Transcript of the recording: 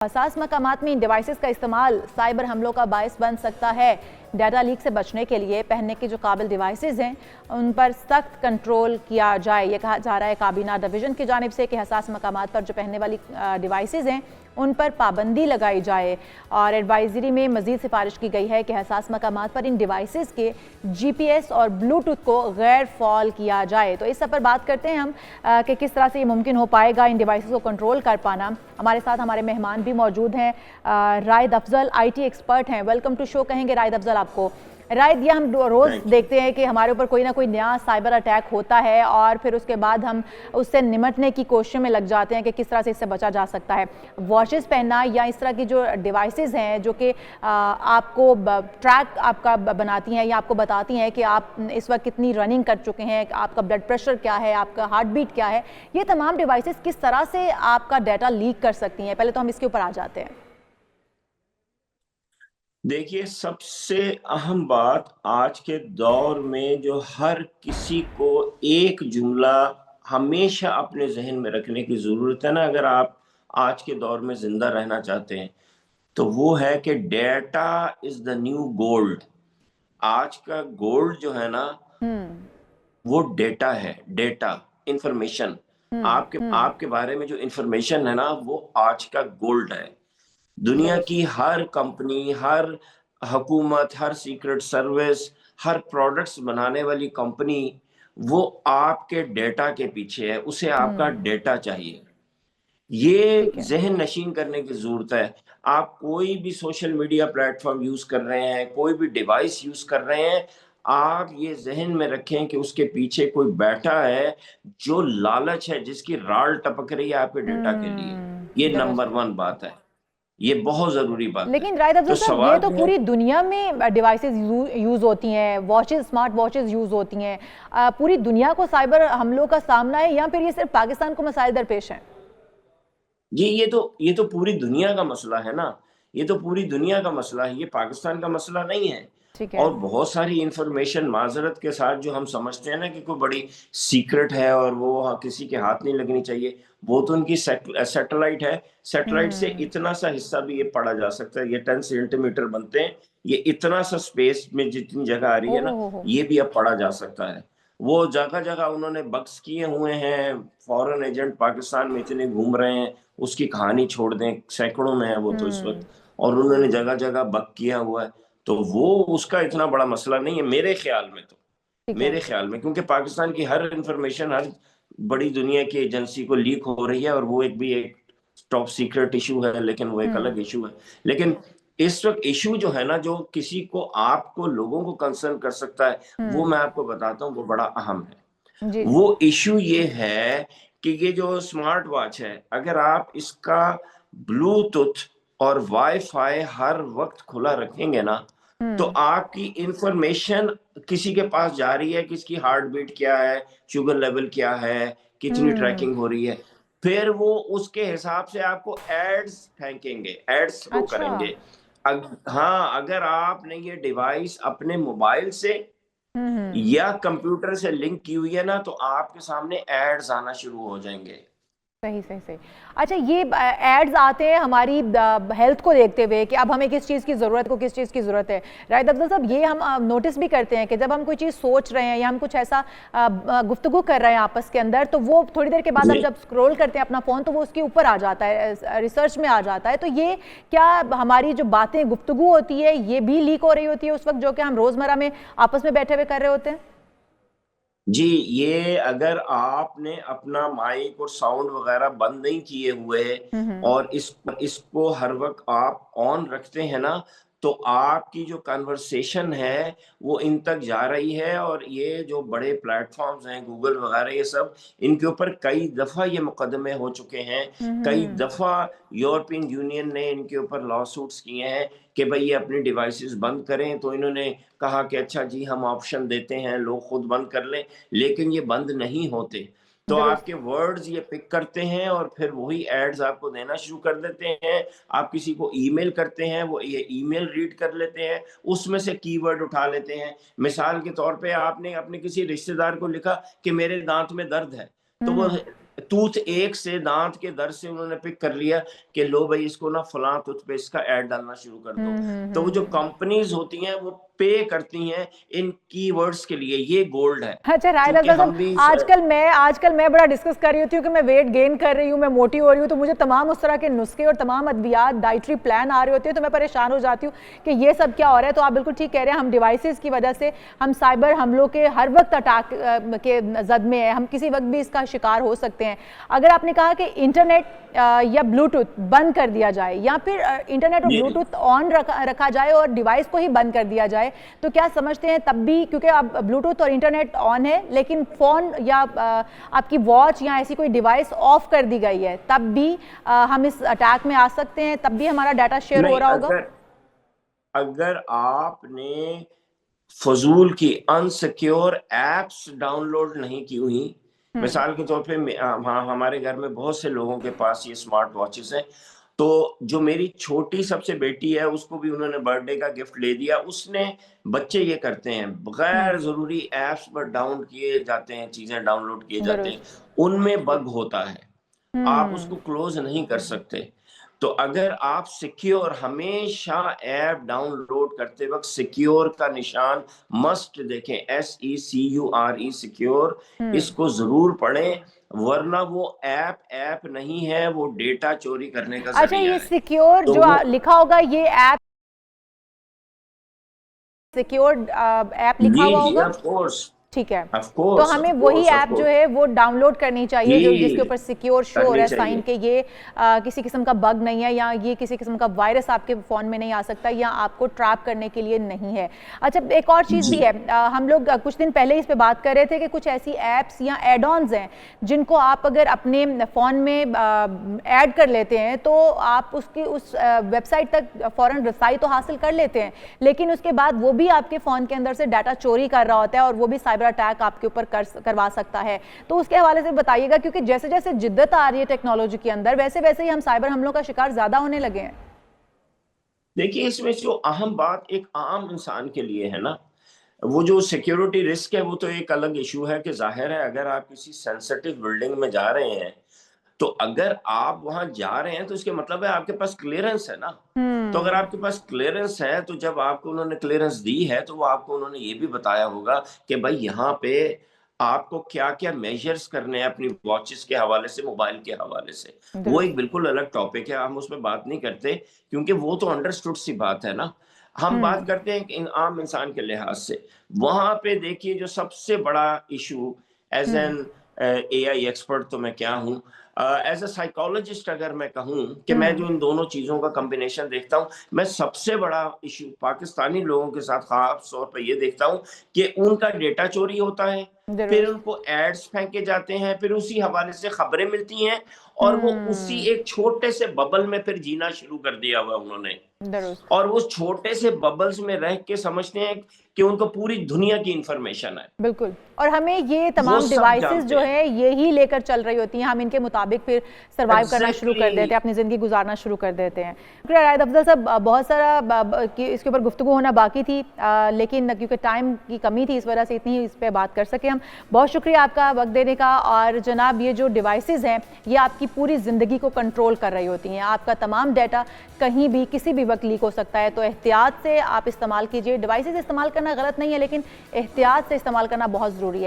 हसास मकामात में इन डिवाइसेस का इस्तेमाल साइबर हमलों का बायस बन सकता है। डाटा लीक से बचने के लिए पहनने के जो काबिल डिवाइसेस हैं उन पर सख्त कंट्रोल किया जाए। ये कहा जा रहा है काबीना डिवीजन की जानिब से कि हसास मकामात पर जो पहनने वाली डिवाइसेस हैं उन पर पाबंदी लगाई जाए। और एडवाइजरी में मजीद सिफारिश की गई है कि हसास मकामात पर इन डिवाइसेस के GPS और ब्लूटूथ को गैर फॉल किया जाए। तो इस सब पर बात करते हैं हम कि किस तरह से ये मुमकिन हो पाएगा इन डिवाइसेस को कंट्रोल कर पाना। हमारे साथ हमारे मेहमान भी मौजूद हैं। रायद अफजल IT एक्सपर्ट हैं। वेलकम टू शो कहेंगे रायद अफजल आपको। रायद, ये हम रोज़ देखते हैं कि हमारे ऊपर कोई ना कोई नया साइबर अटैक होता है और फिर उसके बाद हम उससे निमटने की कोशिश में लग जाते हैं कि किस तरह से इससे बचा जा सकता है। वॉचेस पहनना या इस तरह की जो डिवाइसेस हैं जो कि आपको ट्रैक आपका बनाती हैं या आपको बताती हैं कि आप इस वक्त कितनी रनिंग कर चुके हैं, आपका ब्लड प्रेशर क्या है, आपका हार्ट बीट क्या है, ये तमाम डिवाइसेस किस तरह से आपका डाटा लीक कर सकती हैं? पहले तो हम इसके ऊपर आ जाते हैं। देखिए, सबसे अहम बात आज के दौर में जो हर किसी को एक जुमला हमेशा अपने ज़हन में रखने की ज़रूरत है ना, अगर आप आज के दौर में ज़िंदा रहना चाहते हैं, तो वो है कि data is the new gold. आज का गोल्ड जो है ना, वो डेटा है, डेटा, इन्फॉर्मेशन। आपके आपके बारे में जो इन्फॉर्मेशन है ना, वो आज का गोल्ड है। दुनिया दुरुस्त। की हर कंपनी, हर हुकूमत, हर सीक्रेट सर्विस, हर प्रोडक्ट्स बनाने वाली कंपनी, वो आपके डेटा के पीछे है, उसे आपका डेटा चाहिए। ये ठीक है। ज़हन नशीन करने की ज़रूरत है। आप कोई भी सोशल मीडिया प्लेटफ़ॉर्म यूज़ कर रहे हैं, कोई भी डिवाइस यूज़ कर रहे हैं, आप ये ज़हन में रखें कि उसके पीछे कोई बैठा है, जो लालच है, जिसकी राल टपक रही है आपके डेटा के लिए। ये दुरुस्त। नंबर 1 बात है। ये बहुत ज़रूरी बात है। लेकिन रायद अफजल तो साहब, ये सवाल तो जो है पूरी दुनिया में डिवाइसेस यूज़ होती हैं, वॉचेस, स्मार्ट वॉचेस यूज़ होती हैं। पूरी दुनिया को साइबर हमलों का सामना है या फिर ये सिर्फ पाकिस्तान को मसाइल दरपेश हैं? जी, ये तो पूरी दुनिया का मसला है ना, ये तो पूरी दुनिया का मसला है, ये पाकिस्तान का मसला नहीं है। ठीक है। और बहुत सारी इन्फॉर्मेशन माज़रत के साथ जो हम समझते हैं ना कि कोई बड़ी सीक्रेट है और वो किसी के हाथ नहीं लगनी चाहिए, वो तो उनकी सैटेलाइट है। सैटेलाइट से हम्म। इतना सा हिस्सा भी ये पढ़ा जा सकता है, ये 10 सेंटीमीटर बनते हैं, ये इतना सा स्पेस में जितनी जगह आ रही है ना, ओहो हो। ये भी अब पढ़ा जा सकता है। वो जगह-जगह उन्होंने बक्स किए हुए हैं, फॉरेन एजेंट पाकिस्तान में इतने घूम रहे हैं, उसकी कहानी छोड़ दें, सैकड़ों में है वो तो इस वक़्त, हम्म। और उन्होंने जगह-जगह बक किया हुआ है। तो वो उसका इतना बड़ा मसला नहीं है मेरे ख़्याल में तो। ठीक है। मेरे ख़्याल में, क्योंकि पाकिस्तान की हर इन्फॉर्मेशन हर बड़ी दुनिया की एजेंसी को लीक हो रही है और वो एक टॉप सीक्रेट इश्यू है, लेकिन वो एक अलग इश्यू है। लेकिन इस वक़्त इश्यू जो है ना, जो किसी को, आपको, लोगों को कंसर्न कर सकता है, वो मैं आपको बताता हूँ, वो बड़ा अहम है। जी जी। वो इश्यू ये है कि ये जो स्मार्ट वॉच है, अगर आप इसका ब्लूटूथ और वाई-फाई हर वक़्त खुला रखेंगे ना, तो आपकी इन्फॉर्मेशन किसी के पास जा रही है, किसकी हार्ट बीट क्या है, शुगर लेवल क्या है, कितनी हम्म। ट्रैकिंग हो रही है, फिर वो उसके हिसाब से आपको एड्स फेंकेंगे, एड्स शो अच्छा। करेंगे। हाँ, अगर आपने ये डिवाइस अपने मोबाइल से हम्म। या कंप्यूटर से लिंक की हुई है ना, तो आपके सामने एड्स आना शुरू हो जाएँगे। सही सही सही। अच्छा, ये एड्स आते हैं हमारी हेल्थ को देखते हुए कि अब हमें किस चीज़ की ज़रूरत को किस चीज़ की ज़रूरत है। रायद अफजल साहब, ये हम नोटिस भी करते हैं कि जब हम कोई चीज़ सोच रहे हैं या हम कुछ ऐसा गुफ्तगू कर रहे हैं आपस के अंदर, तो वो थोड़ी देर के बाद हम जी। जब स्क्रॉल करते हैं अपना फ़ोन तो वो उसके ऊपर आ जाता है, रिसर्च में आ जाता है। तो ये क्या हमारी जो बातें गुफ्तगू होती है ये भी लीक हो रही होती है उस वक्त जो कि हम रोज़मर्रा में आपस में बैठे हुए कर रहे होते हैं? जी, ये अगर आपने अपना माइक और साउंड वगैरह बंद नहीं किए हुए हम्म। और इसको हर वक़्त आप ऑन रखते हैं ना, तो आपकी जो कन्वर्सेशन है, वो इन तक जा रही है, और ये जो बड़े प्लेटफ़ॉर्म्स हैं, गूगल वगैरह ये सब, इनके ऊपर कई दफ़ा ये मुकदमे हो चुके हैं। कई हम्म। दफ़ा यूरोपियन यूनियन ने इनके ऊपर लॉ सूट्स किए हैं कि भई ये अपनी डिवाइसेज़ बंद करें, तो इन्होंने कहा कि अच्छा जी, हम ऑप्शन देते हैं, लोग खुद बंद कर लें। लेकिन ये बंद नहीं होते। तो दुरुस्त। आपके वर्ड्स ये पिक करते हैं और फिर वही एड्स आपको देना शुरू कर देते हैं। आप किसी को ईमेल करते हैं, वो ये ईमेल रीड कर लेते हैं, उसमें से कीवर्ड उठा लेते हैं। मिसाल के तौर पे आपने अपने किसी रिश्तेदार को लिखा कि मेरे दाँत में दर्द है, तो वो हम्म। टूथ एक से, दांत के दर्द से उन्होंने पिक कर लिया कि लो भाई इसको ना फलां टूथपेस्ट का ऐड डालना शुरू कर दो। तो वो जो कंपनीज होती हैं वो पे करती हैं इन कीवर्ड्स के लिए, ये गोल्ड है। अच्छा राय क्योंकि अफजल हम भी साहब, आजकल मैं बड़ा डिस्कस कर रही होती हूँ कि मैं वेट गेन कर रही हूँ, मैं मोटी हो रही हूँ, तो मुझे तमाम उस तरह के नुस्खे और तमाम अद्वियात, डाइटरी प्लान आ रहे होते हैं, तो मैं परेशान हो जाती हूँ कि ये सब क्या हो रहा है। तो आप बिल्कुल ठीक कह रहे हैं, हम डिवाइसेस की वजह से हम साइबर हमलों के हर वक्त अटैक के जद में है, हम किसी वक्त भी इसका शिकार हो सकते हैं। अगर आपने कहा कि इंटरनेट या ब्लूटूथ बंद कर दिया जाए, या फिर इंटरनेट और ब्लूटूथ ऑन रखा जाए और डिवाइस को ही बंद कर दिया जाए, तो क्या समझते हैं तब भी, क्योंकि अब ब्लूटूथ और इंटरनेट ऑन है लेकिन फोन या आपकी वॉच या ऐसी कोई डिवाइस ऑफ कर दी गई है, तब भी हम इस अटैक में आ सकते हैं, तब भी हमारा डाटा शेयर हो रहा होगा? अगर आपने फजूल की अनसिक्योर एप्स डाउनलोड नहीं की हुई, मिसाल के तौर पे हमारे घर में बहुत से लोगों के पास ये स्मार्ट वॉचेस हैं, तो जो मेरी छोटी सबसे बेटी है उसको भी उन्होंने बर्थडे का गिफ्ट ले दिया। उसने, बच्चे ये करते हैं गैर जरूरी एप्स पर डाउन किए जाते हैं, चीजें डाउनलोड किए जाते हैं, उनमें बग होता है, आप उसको क्लोज नहीं कर सकते। तो अगर आप सिक्योर, हमेशा ऐप डाउनलोड करते वक्त सिक्योर का निशान मस्ट देखें, SECURE सिक्योर, इसको जरूर पढ़ें, वरना वो ऐप नहीं है, वो डेटा चोरी करने का अच्छा, जरिया ये है। सिक्योर तो जो लिखा होगा, ये ऐप सिक्योर ऐप लिखा हुआ जी होगा? ऑफ कोर्स, ठीक है, ऑफ तो कोर्स, हमें ऑफ वही कोर्स, ऑफ ऐप जो कोर्स है वो डाउनलोड करनी चाहिए जो जिसके ऊपर सिक्योर शो हो रहा है साइन के ये किसी किस्म का बग नहीं है, या ये किसी किस्म का वायरस आपके फ़ोन में नहीं आ सकता, या आपको ट्रैप करने के लिए नहीं है। अच्छा, एक और चीज़ भी है, हम लोग कुछ दिन पहले इस पे बात कर रहे थे कि कुछ ऐसी ऐप्स या एड ऑन्स हैं जिनको आप अगर अपने फ़ोन में ऐड कर लेते हैं तो आप उसकी उस वेबसाइट तक फ़ौरन रसाई तो हासिल कर लेते हैं, लेकिन उसके बाद वो भी आपके फ़ोन के अंदर से डाटा चोरी कर रहा होता है और वो भी साइबर अटैक आपके ऊपर करवा सकता है। तो उसके हवाले से बताइएगा, क्योंकि जैसे जैसे जिद्दत आ रही है टेक्नोलॉजी के अंदर, वैसे वैसे ही हम साइबर हमलों का शिकार ज्यादा होने लगे हैं। देखिए, इसमें जो अहम बात एक आम इंसान के लिए है ना, वो जो सिक्योरिटी रिस्क है वो तो एक अलग इशू है कि जाहिर है अगर आप किसी सेंसिटिव बिल्डिंग में जा रहे हैं, तो अगर आप वहां जा रहे हैं तो इसके मतलब है आपके पास क्लियरेंस है ना। तो अगर आपके पास क्लियरेंस है, तो जब आपको उन्होंने क्लियरेंस दी है तो वो आपको उन्होंने ये भी बताया होगा कि भाई यहाँ पे आपको क्या क्या मेजर्स करने हैं अपनी वॉचेस के हवाले से, मोबाइल के हवाले से। वो एक बिल्कुल अलग टॉपिक है, हम उसमें बात नहीं करते क्योंकि वो तो अंडरस्टूड सी बात है ना। हम बात करते हैं इन आम इंसान के लिहाज से। वहां पे देखिए जो सबसे बड़ा issue, as an AI expert तो मैं क्या हूँ, एज अ साइकोलॉजिस्ट अगर मैं कहूँ कि मैं जो इन दोनों चीजों का कॉम्बिनेशन देखता हूँ, मैं सबसे बड़ा इशू पाकिस्तानी लोगों के साथ खास तौर पर ये देखता हूँ कि उनका डेटा चोरी होता है, फिर उनको एड्स फेंके जाते हैं, फिर उसी हवाले से खबरें मिलती हैं और वो उसी एक छोटे से बबल में फिर जीना शुरू कर दिया हुआ उन्होंने, और वो छोटे से बबल्स में रह के समझते हैं कि उनको पूरी दुनिया की इंफॉर्मेशन है। बिल्कुल, और हमें ये तमाम डिवाइसेस जो है यही लेकर चल रही होती हैं, हम इनके मुताबिक फिर सर्वाइव करना शुरू कर देते हैं, अपनी ज़िंदगी गुजारना शुरू कर देते हैं। रायद अफजल साहब, बहुत सारा इसके ऊपर गुफ्तगू होना बाकी थी, लेकिन क्योंकि टाइम की कमी थी इस वजह से इतनी इस पर बात कर सके हम। बहुत शुक्रिया आपका वक्त देने का। और जनाब, ये जो डिवाइसेस हैं ये आपकी पूरी ज़िंदगी को कंट्रोल कर रही होती हैं, आपका तमाम डाटा कहीं भी किसी भी वक्त लीक हो सकता है, तो एहतियात से आप इस्तेमाल कीजिए। डिवाइसेस इस्तेमाल करना गलत नहीं है, लेकिन एहतियात से इस्तेमाल करना बहुत ज़रूरी है।